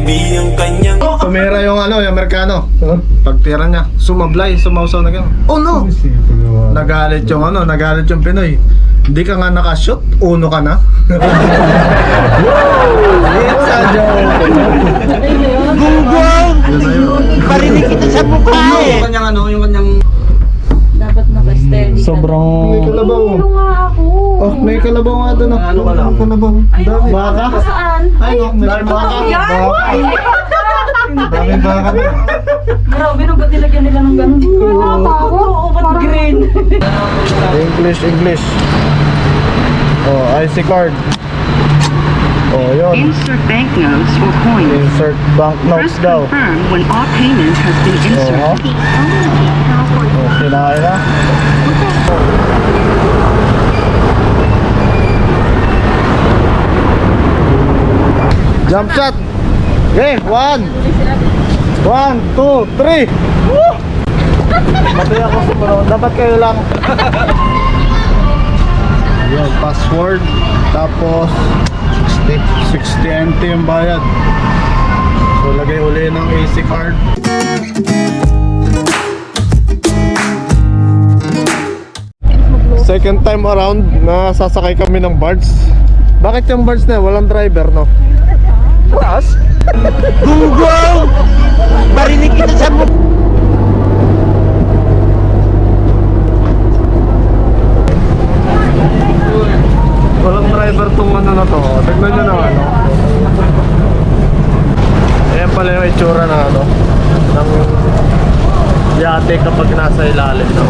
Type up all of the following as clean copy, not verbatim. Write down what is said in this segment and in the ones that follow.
baby ang kanyang Tumira yung ano, yung Amerikano. Pagtira niya, sumablay, sumausaw na gano'n. Oh no! Nagalit yung ano, nagalit yung Pinoy. Hindi ka nga nakashoot, uno ka na. It's a joke. Gunggong! Yun na yun. Parinig kita sa mukha eh! Yung kanyang ano, yung kanyang... Dapat naka-steady ka. Sobrang... May kalabaw. nga ako. Oh, may kalabaw nga doon. Ano ka lang? Kalabaw. Dami. Baka? Saan? Ay, no, may baka. Dami baka. Grabe, no, ba't nilagyan nila ng ganun? Oo, ba't green? English. Oh, IC card. Oh, yun. Insert banknotes or coins. Insert banknotes Press daw. confirm when all payment has been inserted. Oh, kinain na. Jump shot. Okay, 1, 2, 3. Woo! Pati ako sumunod. Dapat kayo lang. Yun, password. Tapos 60 NT yung bayad. So lagay uli ng AC card. Second time around na sasakay kami ng barge. Bakit yung barge na walang driver, no? Plus Gunggong! Parinig kita sa mukha! walang driver tong ano na to. Tignan nyo na ano. Ayan pala yung itsura na ano ng yate kapag nasa ilalim, no?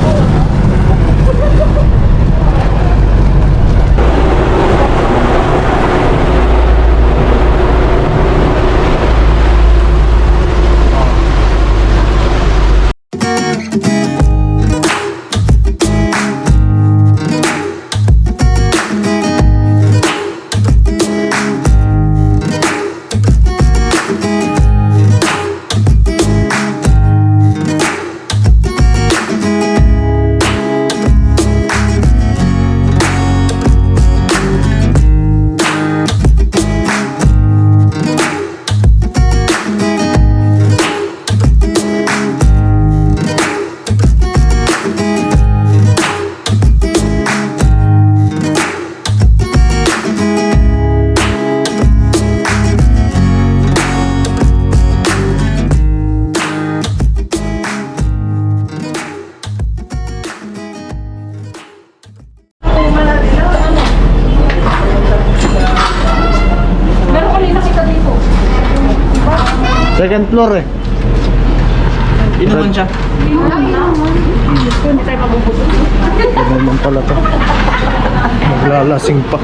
Meron kanina kita dito. Second floor eh. Inuman siya. Hindi tayo mabubuto. Ano naman pala to? Maglalasing pa.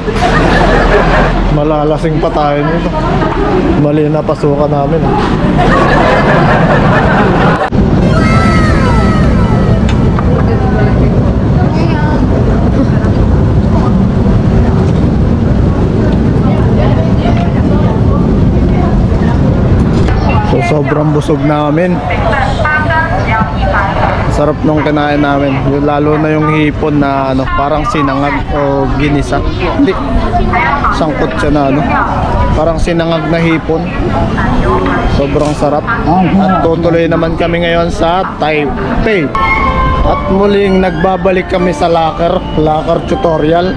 Malalasing pa tayo nito. Mali na pasukan namin. So sobrang busog namin. Sarap nung kinain namin. Yung lalo na yung hipon na ano, parang sinangag o ginisa. Hindi. Sangkot siya na ano. Parang sinangag na hipon. Sobrang sarap. At tutuloy naman kami ngayon sa Taipei. At muling nagbabalik kami sa locker tutorial.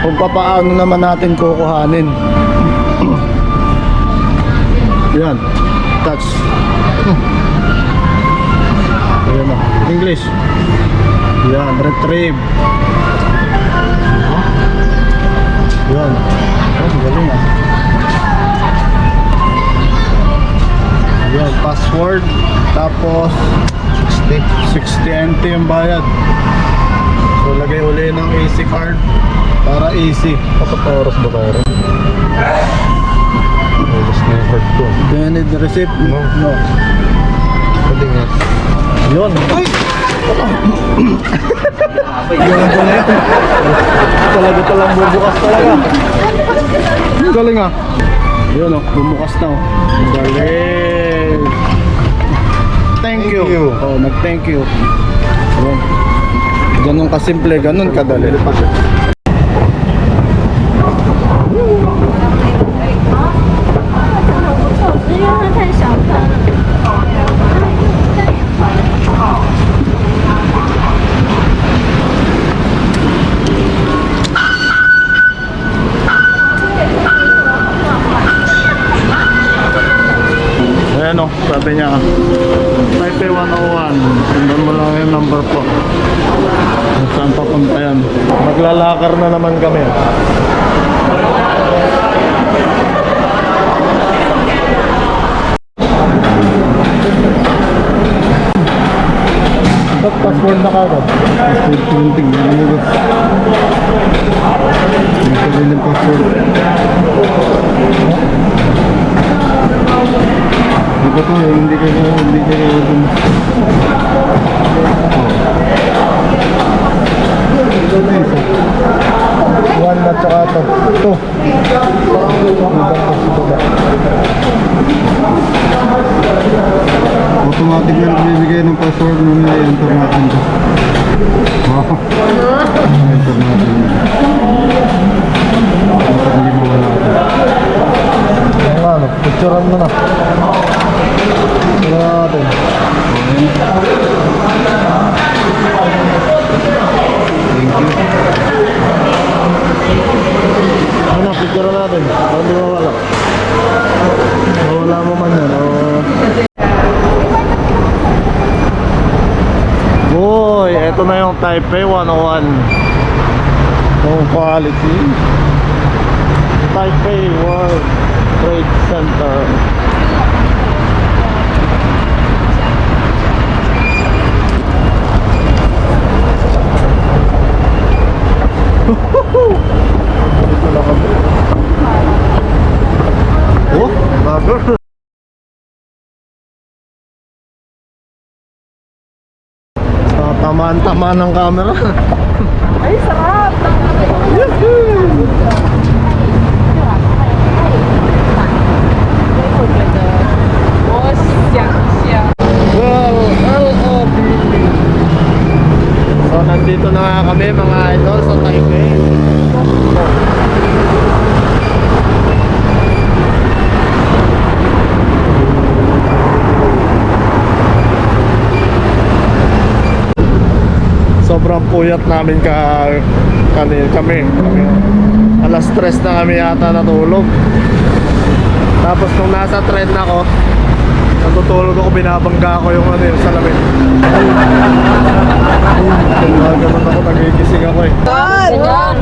Kung paano naman natin kukuhanin. Yan. Touch. Ayan o. English. Yan. Retrieve. Yan. Oh, galing ah. Yan. Password. Tapos 60 NT yung bayad. So lagay uli ng AC card para easy. Kapag oras ba tayo? Oras na yung card ko. Do you need the receipt? No. Pwede nga. Yun. Ay! Ganun pala yan. Talaga talang bubukas talaga. Galing ah. Yun oh, bumukas na oh. Galing. Thank you. Oh, nag-thank you. Yun. Ganun kasimple, ganun kadali. Ayan. sabi niya. Taipei 101. Sundan mo lang yung number po. Kung saan papunta yan. Maglalakar na naman kami. Ba't password na kagad? Password printing. Hindi ko rin yung password. Hindi ko to, hindi kayo dun. Ito na isa. One at saka ito. Ito. Automatic na nagbibigay ng password na nila-enter natin ito. Wow. Enter natin yun. Hindi mawala ito. Ano, picturean mo na. Picturean natin. Thank you. Ano, picturean natin. Para di mawala. Mawala mo man yan. Boy, eto na yung Taipei 101. Yung quality. Taipei World Trade Center. Dito na kami. Oh, bago. Tamaan-tamaan ng camera. Ay, sarap! Well, LOB. So nandito na nga kami mga idol sa Taipei. Sobrang puyat namin kami. Alas 3 na kami yata natulog. Tapos nung nasa tren ako, natutulog ako, binabangga ko yung yung salamin. Ganun ako, nagigising ako eh. Ganyan.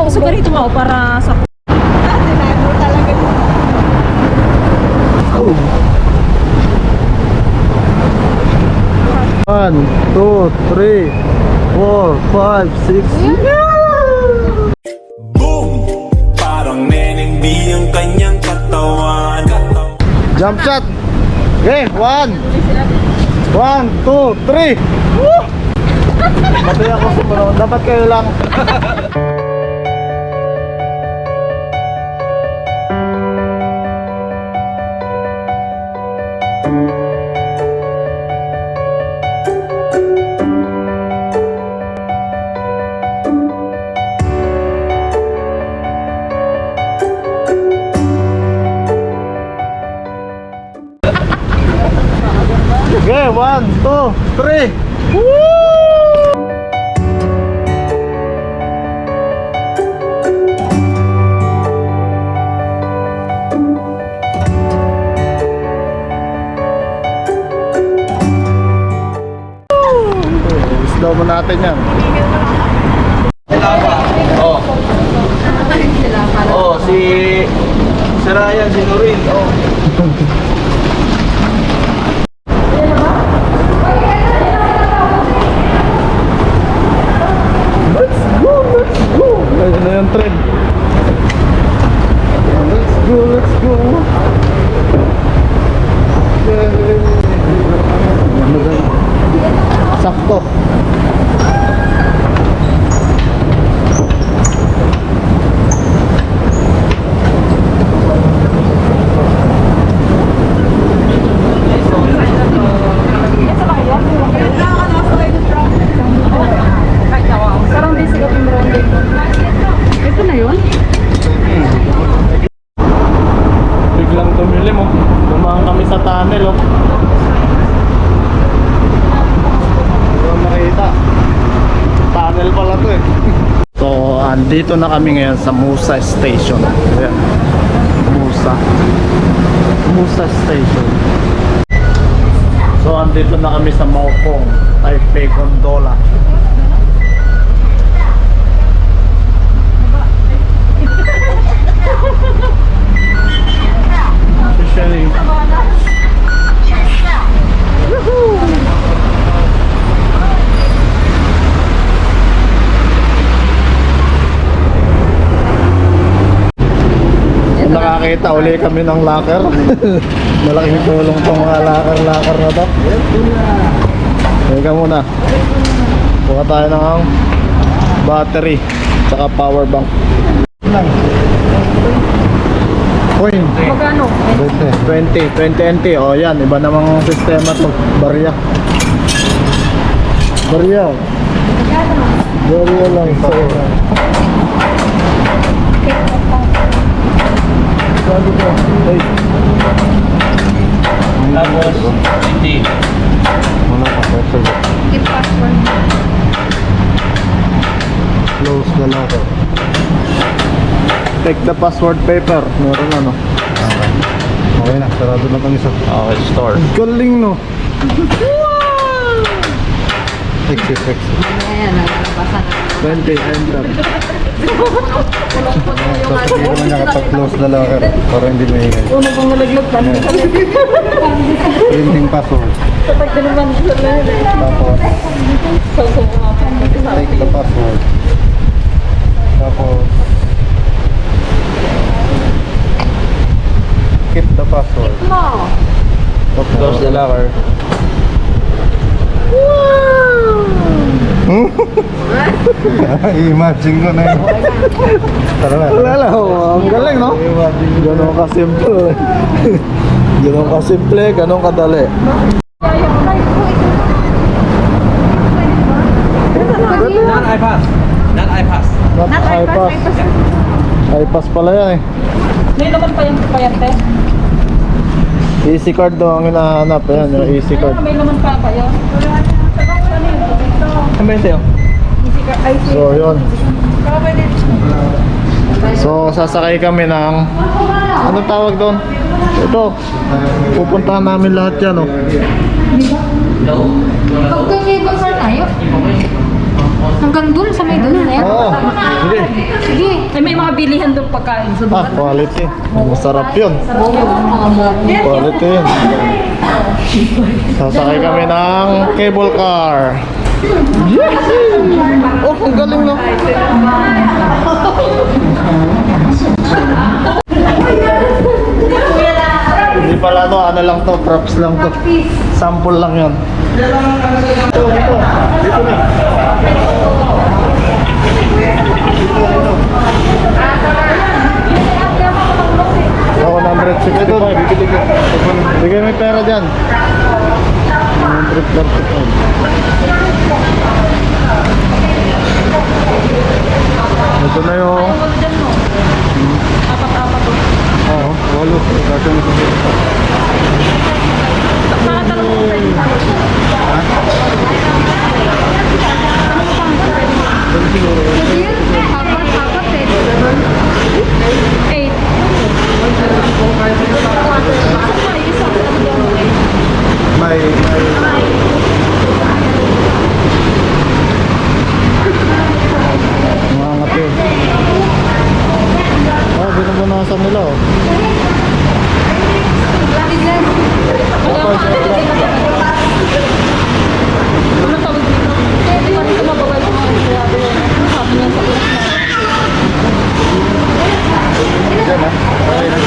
Gusto ko rito mo para sa... One, two, three, 4, 5, 6. Boom! Parang nenengdi ang kanyang katawan. Jump shot. Okay, 1, 2, 3. Woo! Pati ako sumunod. Dapat kayo lang. Okay, 1, 2, 3. Woo! Slow mo natin yan. Oh, si Ryan, si Nurin. Oh. Ayun na yung trend. Let's go, let's go. Sakto. Sarang di sigat yung brown dito. Ito na yun? Biglang tumili mo. Dumaan kami sa tunnel, oh. Hindi ko makita. Tunnel pala to eh. So, andito na kami ngayon sa Musa Station. Ayan. Musa Musa Station. So andito na kami sa Maokong Taipei Gondola. Officially. Nakakita uli kami ng locker. Malaking tulong tong mga locker na to. Teka muna. Kuha tayo ng battery tsaka power bank. Coin. Magkano? 20 NT. O yan, iba namang sistema to. Barya. Barya lang. Sabi ko, hey. Tapos, hindi. Wala pa, password. Keep password. Close the locker. Take the password paper. Meron ano. Okay na, sarado na kami sa Okay, store. galing no. Exit. Ayan, nalabasan. 20, enter. Sasabihin ko niya kapag close the locker para hindi maingay. Una pang nalaglag pa. Printing password. Kapag naman sa lahat. Tapos, take the password. Tapos, keep the password. Close the locker. I-imagine ko na yun. Tara na. Wala, ang galing no? Ganon ka-simple. Ganon ka-simple, ganon kadali. Non-iPass. Non-iPass. Not iPass. iPass pala yan eh. May naman pa yung payante. Easy card daw ang hinahanap. Ayan, yung easy card. May naman pa ba yun? Ano ba yun sa'yo? So, yun. So, sasakay kami ng... Anong tawag doon? Ito. Pupuntahan namin lahat yan, oh. Pagka-cable car tayo. Hanggang dun sa may dun na yan. Oo. Sige. Sige. Ay, may mga bilihan doon pagkain. So, Ah, quality. Masarap yun. Quality yun. Sasakay kami ng cable car. Oh, ang galing no. Hindi pala to, ano lang to, props lang to. Sample lang yun. Dito na. Ako 165. Bigay may pera dyan. 135. Ito na yung... apat-apat to. Oo, walo. Kasi na Mga talong mo pwede. Apat-apat eh. 8. may... Mga ngati. Oh, binubunasan nila oh. Ano tawag dito? Pwede pa rin mababay ko mga grabe yun. Sabi niya sa ulat na. Diyan ah. Okay na.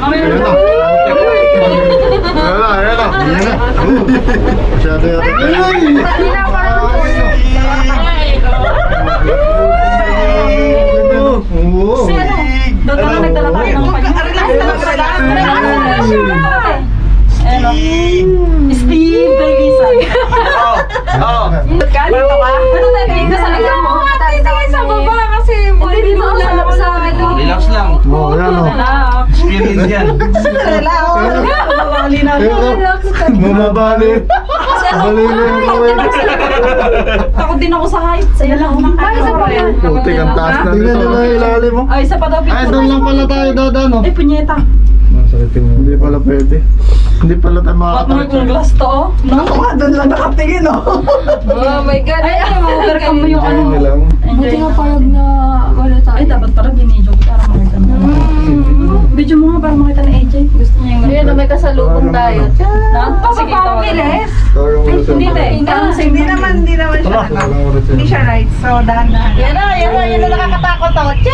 Ayun na. Ayan na. Ayan na. Masyado yata. Oo. Doon naman nagdala tayo ng Steve Davidson. Ganito ka? Ano tayo kayo sa likod mo? Tayo sa baba kasi hindi dito sa akin. Relax lang. Oo, yan oh. Experience yan. Ayan Bumabali. Bali na yung kamay. Takot din ako sa heights. Ayan lang. Ay, isa pa yan. Putik ang taas na nito. Tingnan nyo na ilalim mo. Ay, isa pa daw. Ay, doon lang pala tayo dadaan, no? Ay, punyeta. Hindi pala pwede. Hindi pala tayo Ba't mo makakatawa. yung glass to, oh? Doon lang nakatingin, oh. Oh my God. Ay, ma-overcome mo yung ano. Ayun lang. Buti nga payag na wala tayo. Ay, dapat parang ginidyo para makita mo. Video mo nga para makita ni AJ. Gusto niya yung Ayun na may kasalubong tayo. Sige, tawagan. Hindi Hindi naman. Hindi naman siya. Hindi siya right. So, dahan-dahan. Yan na nakakatakot ako. Hindi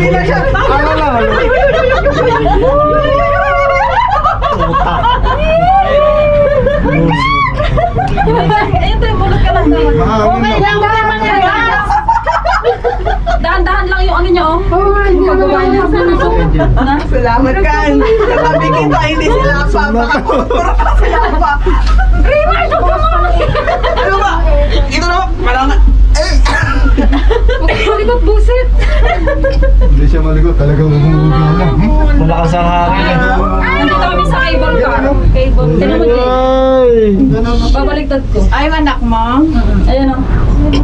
na siya. Ayun tayo, bulot ka lang naman. Okay lang. Dahan-dahan lang yung ano niya, oh. Yung pagbaba niya. Na? Salamat kan. Sabi kita, hindi sila pa. Puro pa sila pa. Ano ba? Ito na ba? Parang... Malikot busit. Hindi siya maligot. Talagang humuhugaw lang. Malakas ang hangin. Nandito kami sa cable car. Cable. Tinan mo, Jay. Ay! Babaliktad ko. Ay, anak mo. Ayan, oh.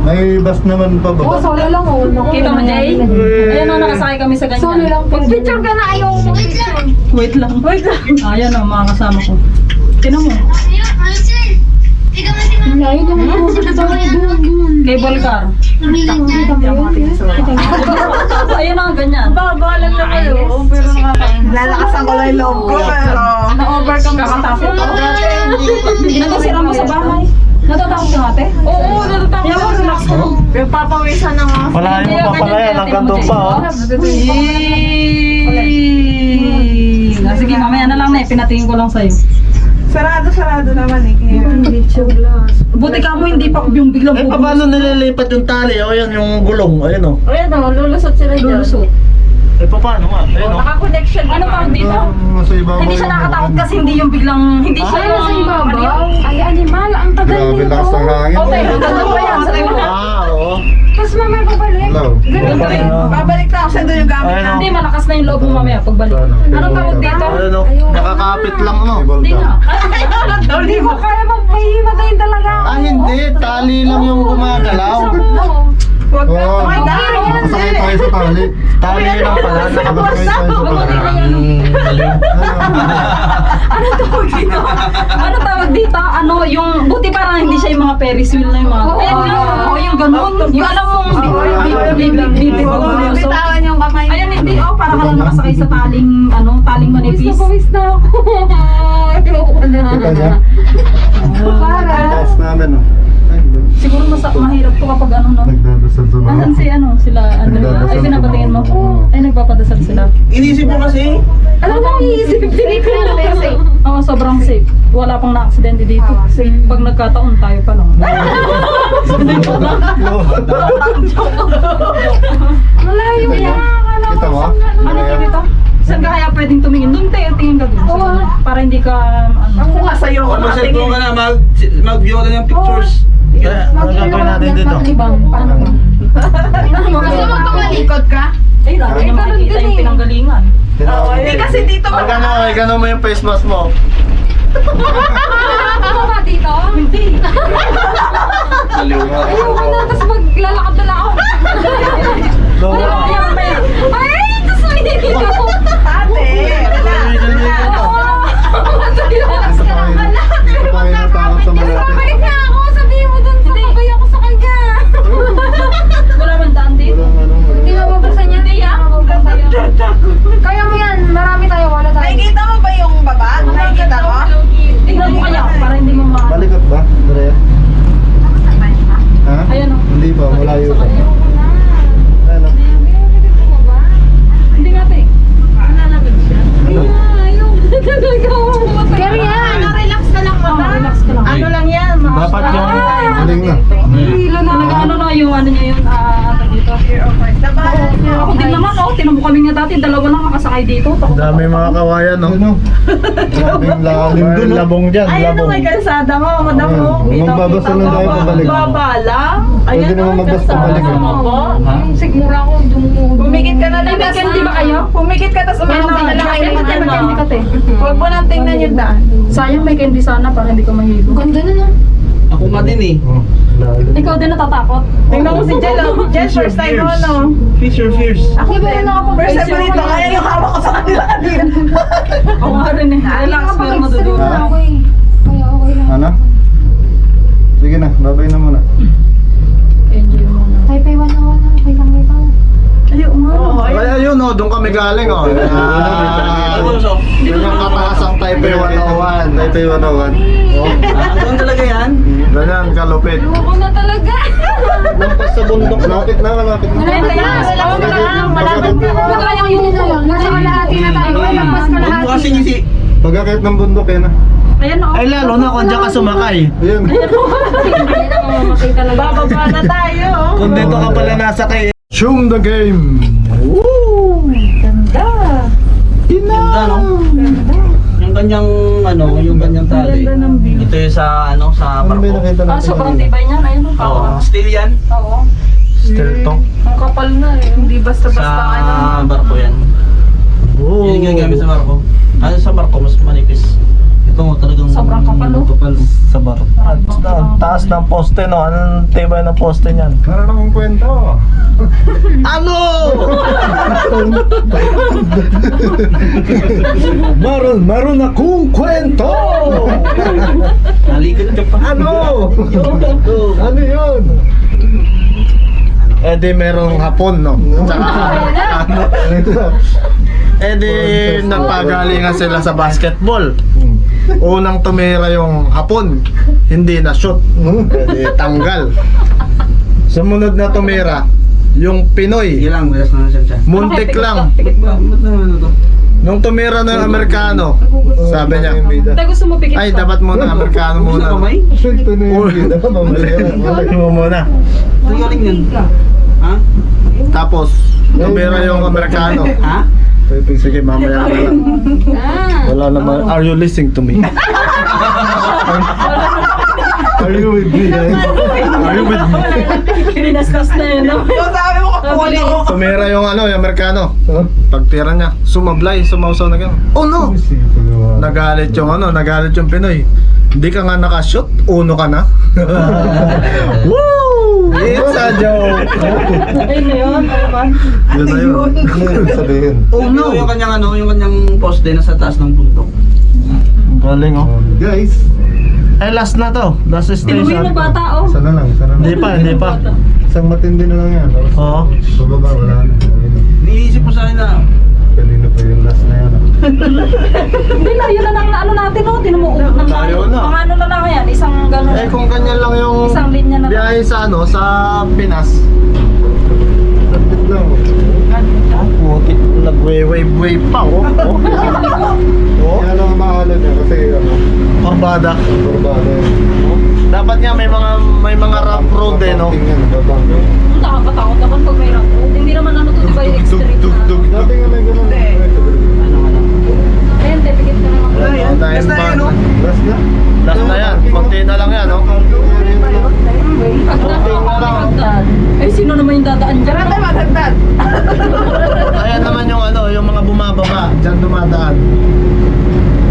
May bus naman pa ba? Solo lang oh. Kita mo, Jay? Ayan, oh, nakasakay kami sa ganyan. Solo lang. Picture ka na ayaw mo. Wait lang. Ayan, oh, mga kasama ko. Tinan mo. Layo naman po. Cable car. Ayan, oh, ganyan. Babalan na kayo. Pero lalakasan ko lang yung loob ko. Pero... Na-overcome kakatapos ko. Natasira mo sa bahay. Natatakot ka ate? Oo, natatakot. Kaya mo, relax ko. Pero papawisan na nga. Wala mo pa pala yan. Hanggang doon pa, oh. Sige, mamaya na lang na pinatingin ko lang sa'yo. Sarado naman eh. Buti ka mo hindi pa yung biglang Eh, paano nililipat yung tali? O, yan yung gulong. Ayun, oh. Ayan o, lulusot sila dyan. lulusot. Eh, paano nga? Ayun, oh. Naka-connection. Ano pa dito? Nasa ibabaw. Hindi siya nakatakot kasi hindi yung biglang, hindi siya Ay, yung... nasa ibabaw. Ay, animal. Ang tagal Grabe nito. lakas ng hangin. Okay, hanggang doon pa yan. Sa Ah, oo. Tapos mamaya babalik. Hello. Ganun ka rin. Babalik na ako sa doon yung gamit Ayun, na. oh. Hindi, malakas na yung loob mo mamaya pagbalik. Anong tawag dito? Ayun, oh. Nakakapit lang, no? Hindi nga. Hindi mo kaya magpahimatayin talaga. Ah, hindi. Tali lang yung gumagalaw. Huwag ka. Oo. Ay, dahil. Nakasakay tayo sa tali. Tali lang pala. Nakasakay tayo sa tali. Anong tawag dito? Anong tawag dito? Ano, yung, buti parang hindi siya yung mga Ferris wheel na yung mga... Oo, yung ganun. Yung alam mong, Bitawan yung kamay. Ayan, hindi, oh, para ka lang nakasakay sa taling, ano, taling manipis. Pawis na ako. Ayoko na. Kita niya? Para. Taas namin, no? Ay, Siguro mahirap to kapag ano, no? nagdadasal sa bahay. Asan si, ano, sila, ano, ay, pinapatingin mo? Ay, nagpapadasal sila. Inisip mo kasi. Ano bang iisip? Safe. Oo, sobrang safe. Wala pang na-aksidente dito. Pag nagkataon, tayo pa lang. Malayo yan. Kita mo? Ano ka dito? Saan ka kaya pwedeng tumingin? Doon tayo, tingin ka doon. Para hindi ka, ano. Ako nga sa'yo. Kung mag-cellphone ka na, mag-view ka na ng pictures. Ano gagawin natin dito? Ibang paano? Gusto mo tumalikod ka? Ay, lalo niya makikita yung pinanggalingan. Hindi kasi dito Pag ano, ay gano'n mo yung face mask mo. Ano ba dito? Hindi. Saliw nga. Ayoko na, tapos maglalakad na lang ako. Ay, tapos may dito. Ate. Isa tayo natakot sa malapit. Balik na ako, sabihin mo dun, sumabay ako sa kanya. Wala man daan dito. Walang ano, walang- Hindi mababasa niya. Hindi yan. Kaya mo yan, marami tayo, wala tayo. Nakikita mo ba yung baba? Nakikita mo? Tingnan mo kaya para hindi mo ma... Malikot ba? Dre? Ha? Ayan o. Hindi pa, malayo pa. Ano? tayo dito. Ang dami mga kawayan, no? Grabing lalim May dun, no? labong dyan, Ayan labong. na may kalsada mo, madam mo. Magbabasa lang tayo pabalik. Babala. Pwede Ayan naman na, magbasa kalsada pabalik. mo po. Sigmura ako, dumuod. Pumikit ka na lang. May candy ba kayo? Pumikit ka, tapos umano ka na lang. Candy ka, te. Huwag mo nang tingnan yung daan. Sayang may candy sana para hindi ka mahigo. Ganda na, no? Ako nga din eh. Oh, lalim. Ikaw din natatakot. Tingnan mo si Jel, oh. Jel, first time mo, no? Fisher Fierce. Ako Di ba din. nakapag- First time mo dito, kaya yung hawak ko sa kanila kanina. Ako nga rin eh. Relax, pero madudulo. Ha? Okay. Kaya okay lang. Ano? Sige na, babay na muna. Enjoy mo na. Taipei 101 na. Okay lang dito. Ayun nga. Ay, ayun, oh, doon kami galing, oh. Yun yung katakasang Taipei 101. Taipei 101. Doon talaga yan. Ganyan, kalupit. Ako na talaga. Lampas sa bundok. Malapit na, malapit na. Malapit na. Malapit na. Baka yung Nasa kalahati na tayo. Lampas Huwag mo kalahati. kasi si... Pagkakit ng bundok yan, ha? Ayan o. Ay, lalo na kung dyan ka sumakay. Ayan. Bababa na tayo. Kung dito ka pala nasa kay... Shum the game! Ganda. Ganda, no? Yung kanyang, yung kanyang tali. Ito yung sa, sa Ano ba yung barko. nakita natin? Sobrang tibay niyan. Ayun o. Oo. Steel yan. Oo. Still to. Ang kapal na eh. Hindi basta-basta Sa barko yan. Oh. Yun yung ginagamit sa barko. Sa barko, mas manipis. Ito mo talagang... Sobrang kapal, no? Kapal. Sa bar. Taas ng poste, no? Anong tibay ng poste niyan? Meron akong kwento. Ano? Meron akong kwento! Nalikod ka pa. Ano? Ano yun? Eh di merong hapon, no? Tsaka, ano? Eh di nagpagalingan sila sa basketball. Unang tumira yung hapon, hindi na shoot. Eh di tanggal. Sumunod na tumira, yung Pinoy, Sige lang, malas na siya. muntik lang. Ba't naman ito? Nung tumira na yung Amerikano, sabi niya, Tayo gusto mo pikit ay pa. dapat muna Amerikano Gusto muna. ka may? Ito na yung bida. Mali mo muna. Ang galing yun. Ha? Tapos, tumira yung Amerikano. Ha? Sige, mamaya na lang. Wala naman. Are you listening to me? Are you with me, guys? Are you with me? Kinastas na yun. no? Yung sabi mo, kapuli ko. Tumira yung yung Amerikano. Pagtira niya, sumablay, sumausaw na gano'n. Oh no! Nagalit yung Pinoy. Hindi ka nga nakashoot, uno ka na. Woo! It's a joke! Ayun na yun. Yun na yun. Ano sabihin? Oh no! Yung kanyang poste na sa taas ng bundok. Galing oh. Guys, Ay, last na to. Last Tinuwi station. mo bata oh. sana lang, sana lang. Hindi pa. Isang matindi na lang yan. Oo. Bababa, wala na. Ayun na. Iniisip ko sa akin na, Kanina pa yung last na yan. Hindi na, yun na lang na ano natin no. Tinumuot ng Layo na. mga ano na lang yan. Isang gano'n. Eh kung ganyan lang yung Isang linya na lang. biyahe sa sa Pinas. Lapit lang. Puti, nagwe-wave pa oh. Oh. Kaya lang ang mahalan niya kasi Orbada. Barbado yun. Dapat nga may mga rough road eh no. Tingnan, babang. Nakakatakot naman pag may road. Hindi naman ano to, di ba yung extreme na. Dati nga may ganun. Ayun, te, pikit ka naman. Ayun, Last na yun, no? Last na? Last na yan. Konti na lang yan no. Pag nakakagdaan. Ay, sino naman yung dadaan dyan? Tara tayo maghandad. Ayan naman yung yung mga bumababa. Diyan dumadaan.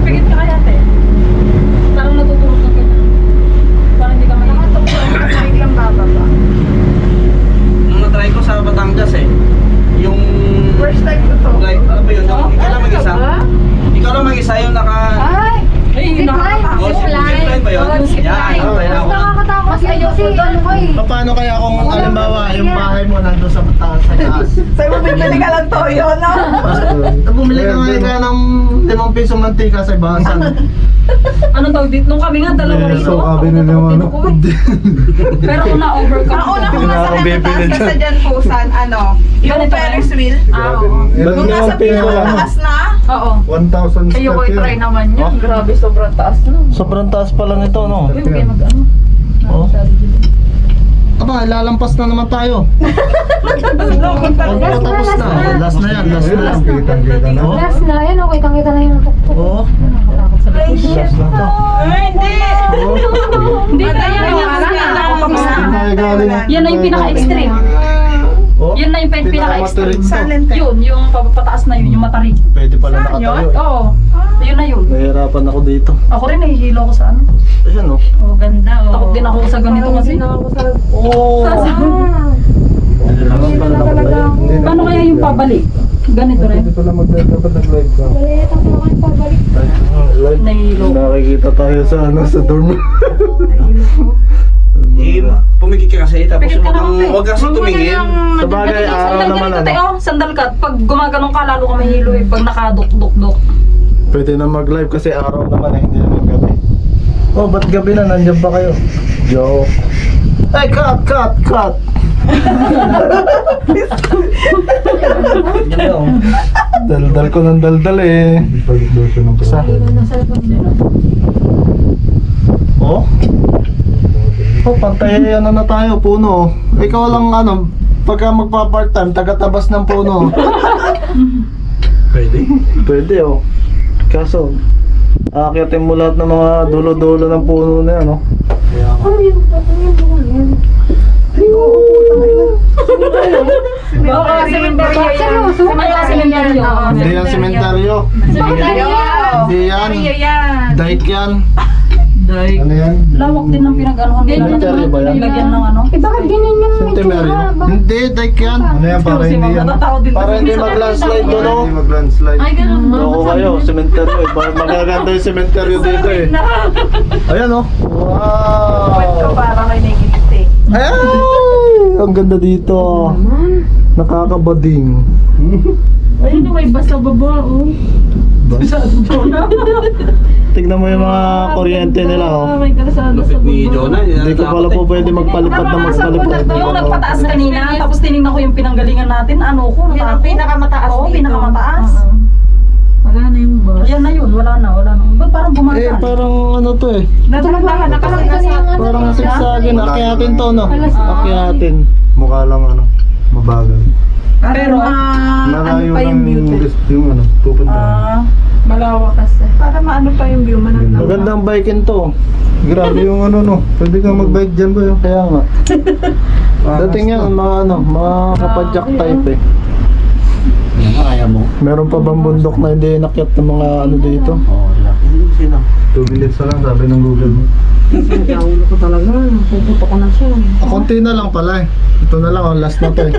Pikit ka kaya, te. Parang natutulog ka ganyan. Parang hindi ka mahilig. Biglang bababa. nung na-try ko sa Batangas yung... First time ko to. Like, ano ba yun? Ikaw lang mag-isa? Ikaw lang mag-isa yung naka... Ay! Ay, nakakatakot. Oh, zipline ba yun? Yan, ano ba yun? Mas nakakatakot kasi ano ko eh. Paano kaya kung halimbawa yung bahay mo nandun sa taas? Sa'yo mo bibili ka lang toyo, no? Bumili ka nga ng 5 pisong mantika sa ibasan. Anong tawag dito? Nung kami nga, dalawa Yes, rito. so, sabi nila yung ano. Pero una-overcome. Ang una kong Hindi na ako masakit na bibili taas na sa dyan. dyan po, ano? Yung Ganito ba? Ferris wheel. Nung nasa pinakataas na, Oo. 1,000 step Ayoko i-try yun. naman yun. Grabe, sobrang taas no. Sobrang taas pa lang ito, no? Uy, huwag kayo mag-ano. Oh. Aba, lalampas na naman tayo. Pagkatapos na. Last na yan, last na yan. Kitang-kita na. Last na, yan o, kitang-kita na yung tuktok. Oo. Last na to. Hindi na yan. Saan tayo galing? Yan na yung pinaka-extreme. Oh, Yun na yung pinaka-extreme. pinaka-matarik to. Yun, yung pataas na yun, yung matarik. Pwede pala nakatayo. Oo. Yun na yun. Nahihirapan ako dito. Ako rin nahihilo ko sa ano. Ayan oh. Oh, ganda. Takot din ako sa ganito kasi. Oh. Paano kaya yung pabalik? Ganito rin. Hindi pala dapat nag-live ka. Balita ko kayo pabalik. Live. Nahihilo. Nakikita tayo sa ano sa dorm. Pumikit ka kasi, tapos Pikit ka naman, te. huwag kasi tumingin. Sa bagay, araw Sandal naman ganito, ano. te, oh. Sandal ka. Pag gumaganong ka, lalo ka mahilo eh. Pag nakaduk-duk-duk. Pwede na mag-live kasi araw naman eh, hindi naman gabi. Oh, ba't gabi na? Nandiyan ba kayo? Joke. Ay, cut! Daldal ko ng daldal eh. Balik daw siya ng Isa. Oh? Oh, pantay ano na tayo, puno. Ikaw lang ano, pagka magpa-part time, taga-tabas ng puno. Pwede. Pwede oh. Kaso, aakyatin mo lahat ng mga dulo-dulo ng puno na yan oh. Oo, sementeryo yan. Sementeryo. Hindi yan sementeryo. Hindi yan. Dike yan. Ano yan? Lawak din ng pinag-anuhan nila. Sementeryo ba yan? Nilagyan ng ano. Eh, bakit ganyan yung Centenario. itsura? Hindi, dike yan. Ano yan? Para hindi yan. Natatakot din. Para hindi mag-landslide doon oh. Hindi mag-landslide. Ay, ganun. Loko kayo, sementeryo eh. Bakit magaganda yung sementeryo dito eh. Ayan oh. Wow. Para kay Negilite. Ay! Ang ganda dito. Nakakabading. Ayun yung may basa baba, oh. Tignan mo yung mga kuryente nila oh. May kalasada sa Lupit ni Jonah. Hindi ko pala po pwede magpalipad na magpalipad. Yung nagpataas kanina, tapos tinignan ko yung pinanggalingan natin, ano ko, natakot. Pinakamataas Oo, dito. pinakamataas. Wala na yung bus. Ayan na yun, wala na. Ba't parang Eh, bumagal? parang ano to eh. Natalagaan na kasi Parang ito na yung ano. Parang sigsagin. Akyatin to no. Akyatin. Mukha lang ano, mabagal. Pero, ano Malayo pa yung view? lang yung ano, pupunta. Malawak kasi. Para maano pa yung view, manang Magandang bikin to. Grabe yung ano no. Pwede kang mag-bike dyan ba yun? Kaya nga. Dating yan, mga ano, mga kapadyak type eh. Kaya mo. Meron pa bang bundok na hindi nakyat ng mga ano dito? Oo, laki. Sino? 2 minutes na lang sabi ng Google mo. Ulo ko talaga, puputo ko na siya. Konti na lang pala eh. Ito na lang, oh, last na to eh.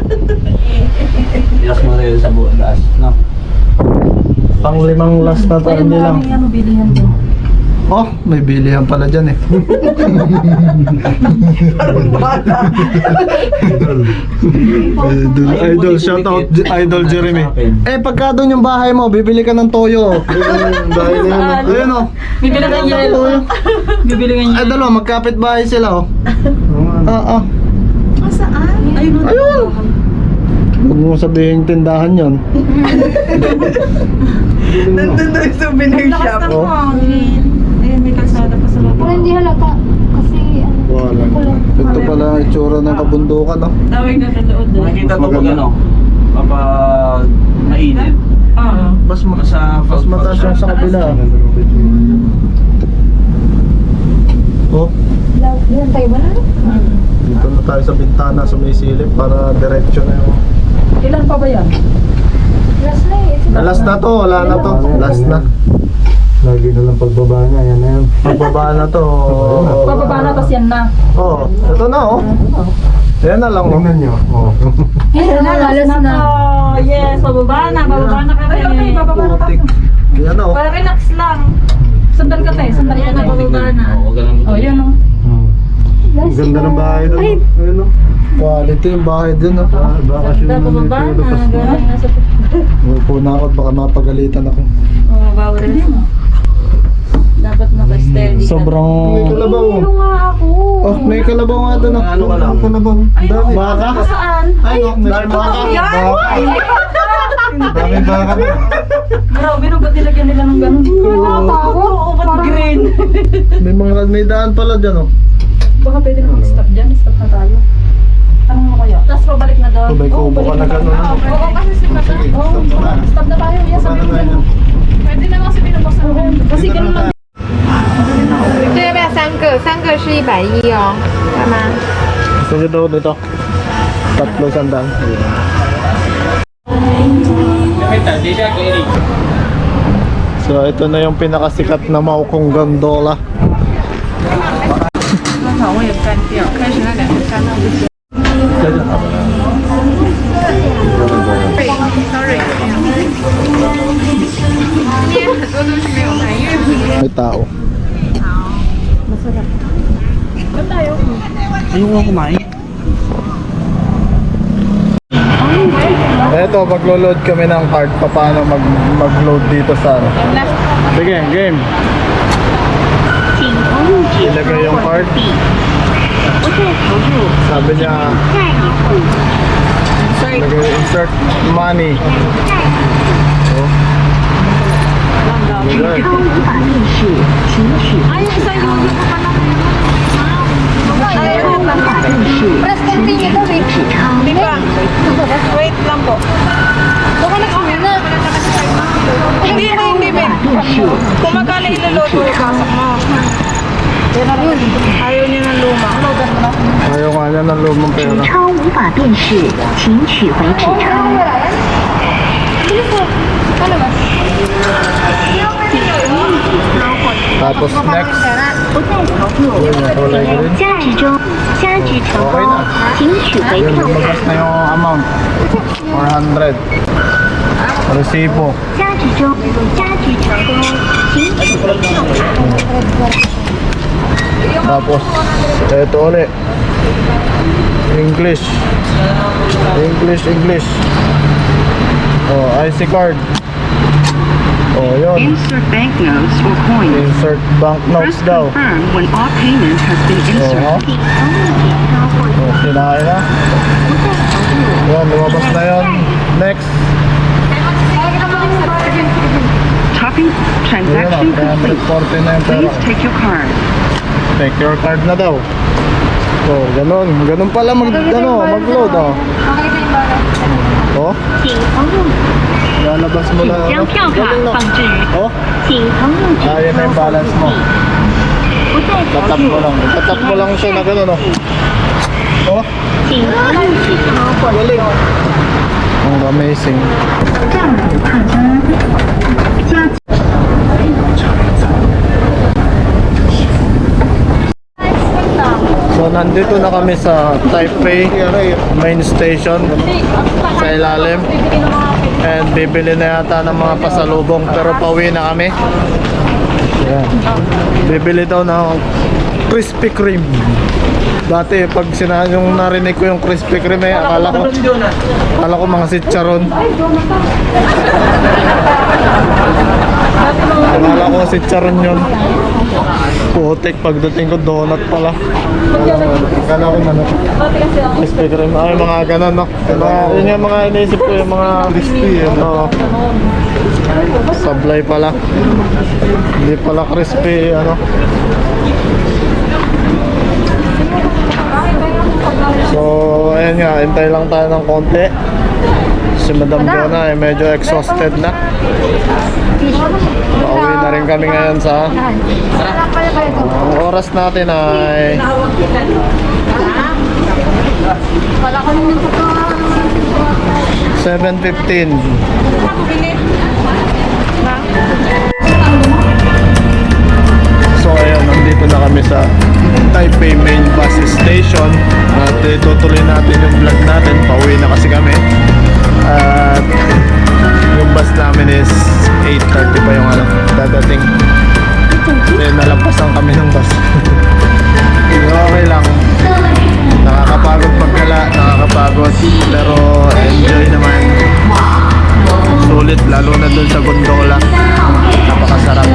Ilas mo rin sa buwas. No? Pang limang last na to, hindi lang. Ano, bilihan din. Oh, may bilihan pala dyan eh. Idol, shout out Idol Jeremy. Eh, pagka doon yung bahay mo, bibili ka ng toyo. Yung bahay na yun. Ayun oh. Bibili ka ng yelo. Bibili ka Ay, dalawa, magkapit bahay sila oh. Ah, ah. Ayun, Ayun! Huwag mo sabihin tindahan yon. nandun doon yung souvenir shop. Oh. Ayun, may kalsada pa sa loob. Pero hindi halata. Kasi ano. Wala. Ito pala ang itsura ng kabundukan oh. Tawag na sa loob. Makikita to pag ano, kapag mainit. Oo. Mas mataas yung sa kabila. Oh, Diyan tayo ba na? dito na tayo sa bintana sa may silip para diretso na yung... Ilan pa ba yan? Last na eh. Last na to, wala na to. Last na. Lagi na lang pagbaba niya, yan na yan. Pagbaba na to. Bababa na, tas yan na. Oh, ito na oh. Ayan na lang oh. Tingnan nyo. Oh. Ayan na, last na. Oh, yes, bababa na kami. Ay, okay, bababa na Putik. Ayan na oh. Para relax lang. Sandal ka tayo, sandal ka na, bababa na. Oo, ganun. Oh, yan oh. Ang ganda ng bahay doon. Ayun oh. Quality yung bahay dun oh. Baka siya yung tulog. Upo na ako at baka mapagalitan ako. Oh, bawal rin. Dapat naka-steady ka. Sobrang... May kalabaw. Ano nga ako? Oh, may kalabaw nga dun oh. Ano ka lang? Ang kalabaw. Ang dami. Baka? Saan? Ay, no, dahil baka. Ang dami baka. Grabe no, ba't nilagyan nila ng ganun? Nakakatakot. Oo, ba't green? May daan pala dyan oh. Baka pwede na mag-stop dyan, stop na tayo. Ano kaya? Tapos pabalik na doon. Kung may kubo ka na gano'n. Oo, kasi sikat na. Stop na tayo. Iya, sabi ko. Pwede na kasi pinabos na. Kasi ganun lang. 这要不要3个是110哦，干嘛？ Gusto nyo daw dito? 300. So ito na yung pinakasikat na Maokong Gondola. 肠胃干掉，开始那2个干到不行。Sorry，今天很多东西没有来，因为很 May tao. Ayun ako kumain. Eto, maglo-load kami ng card. Paano mag-load dito sa ano? Sige, game. Ilagay yung card. Sabi niya, ilagay, insert money. Oh. Ilagay. Press continue daw eh. Di ba? Wait lang po. Baka nag-una. Hindi, Ben. Kung magkano ilaload mo, ipasok mo. Ayaw niya ng luma. Ayaw nga niya ng lumang pera. 纸钞无法辨识，请取回纸钞。 Tapos next, yun yung kulay green. 价值中，价值成 Okay 功 na.，请取回 Yun, 票款。 lumabas na yung amount. 400. Resibo. 价值中，价值成功，请取回票款。 Tapos, eto ulit. English. English. Oh, IC card. Oh, yun. Insert banknotes or coins. Insert banknotes Press daw. confirm when all payment has been inserted. Oh, kinain na. Yan, lumabas na yun. Next. Topping Yun transaction na, complete. 340 na yung pera. Please take your card. Take your card na daw. Oh, ganun. Ganun pala mag-load, oh. Oh, 请朋友， lalabas mo 请 na. 将票卡 Galing, no? 放置于 Oh, 请朋友纸 ayan na 钞 yung 后 balance 复 mo. 地。不在条 Tatap 件 mo lang. Tatap mo lang siya na ganun, oh. Oh, 请朋友纸钞或 galing. Ang amazing. 账本套餐加 So, nandito na kami sa Taipei main station sa ilalim. And bibili na yata ng mga pasalubong pero pauwi na kami. Ayan. Bibili daw ng Krispy Kreme. Dati pag yung narinig ko yung Krispy Kreme, akala ko mga sitcharon. Akala ko sitcharon yun. Putik, pagdating ko donut pala. Akala ko ano. Krispy Kreme. Ay, mga ganun, no? Yun yung mga iniisip ko, yung mga crispy. No? Sablay pala. Hindi pala crispy, ano. So, ayan nga, hintay lang tayo ng konti. Si Madam Donna ay medyo exhausted na. Pauwi na rin kami ngayon sa... Ang oras natin ay... 7:15. So ayun, nandito na kami sa Taipei main bus station. At itutuloy natin yung vlog natin. Pauwi na kasi kami. At yung bus namin is 8:30 pa yung ano, dadating. Then nalampasan kami ng bus. Okay lang. Nakakapagod pagkala, nakakapagod. Pero enjoy naman. Sulit, lalo na dun sa gondola. Napakasarap.